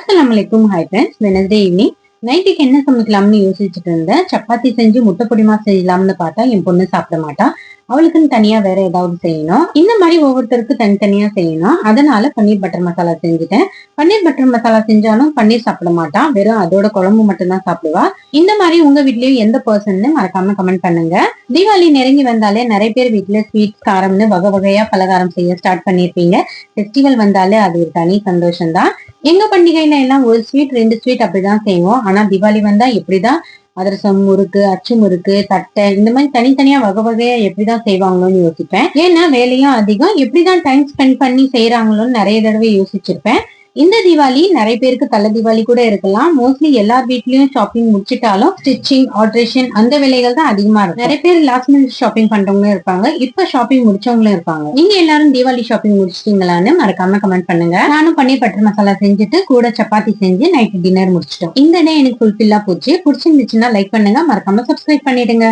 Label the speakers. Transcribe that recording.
Speaker 1: அஸ்ஸலாமு அலைக்கும். Hi friends, Wednesday evening நைட்டுக்கு என்ன சமைக்கலாம்னு யோசிச்சுட்டு இருந்தேன். சப்பாத்தி செஞ்சு முட்டை பொடிமா செய்யலாம்னு பார்த்தா என் பொண்ணு சாப்பிட மாட்டா. அவளுக்குன்னு தனியா வேற ஏதாவது செய்யணும். இந்த மாதிரி ஒவ்வொருத்தருக்கு தனித்தனியா செய்யணும். அதனால பன்னீர் பட்டர் மசாலா செஞ்சுட்டேன். பன்னீர் பட்டர் மசாலா செஞ்சாலும் பன்னீர் சாப்பிட மாட்டான், வெறும் அதோட குழம்பு மட்டும் தான் சாப்பிடுவா. இந்த மாதிரி உங்க வீட்லயும் எந்த பர்சன்னு மறக்காம கமெண்ட் பண்ணுங்க. தீபாவளி நெருங்கி வந்தாலே நிறைய பேர் வீட்டுல ஸ்வீட் காரம்னு வகை வகையா பலகாரம் செய்ய ஸ்டார்ட் பண்ணிருப்பீங்க. ஃபெஸ்டிவல் வந்தாலே அது ஒரு தனி சந்தோஷம் தான். எங்க பண்டிகையில எல்லாம் ஒரு ஸ்வீட் 2 ஸ்வீட் அப்படிதான் செய்வோம். ஆனா தீபாவளி வந்தா எப்படிதான் அதிரசம், முறுக்கு, அச்சு முறுக்கு, தட்டை இந்த மாதிரி தனித்தனியா வகை வகையா எப்படிதான் செய்வாங்களோன்னு யோசிப்பேன். ஏன்னா வேலையும் அதிகம், எப்படிதான் டைம் ஸ்பெண்ட் பண்ணி செய்யறாங்களோன்னு நிறைய தடவை யோசிச்சிருப்பேன். இந்த தீபாவளி நிறைய பேருக்கு தலை தீபாவளி கூட இருக்கலாம். மோஸ்ட்லி எல்லார் வீட்லயும் ஷாப்பிங் முடிச்சிட்டாலும் ஸ்டிச்சிங், ஆல்ட்ரேஷன் அந்த வேலைகள் தான் அதிகமா இருக்கும். நிறைய பேர் லாஸ்ட் மினிட் ஷாப்பிங் பண்றவங்களும் இருப்பாங்க, இப்ப ஷாப்பிங் முடிச்சவங்களும் இருப்பாங்க. நீங்க எல்லாரும் தீபாவளி ஷாப்பிங் முடிச்சிட்டீங்களான்னு மறக்காம கமெண்ட் பண்ணுங்க. நானும் பன்னீர் பட்டர் மசாலா செஞ்சுட்டு கூட சப்பாத்தி செஞ்சு நைட் டின்னர் முடிச்சிட்டோம். இந்த டே எனக்கு ஃபுல்ஃபில்லா போச்சு. பிடிச்சிருந்துச்சுன்னா லைக் பண்ணுங்க, மறக்காம சப்ஸ்கிரைப் பண்ணிடுங்க.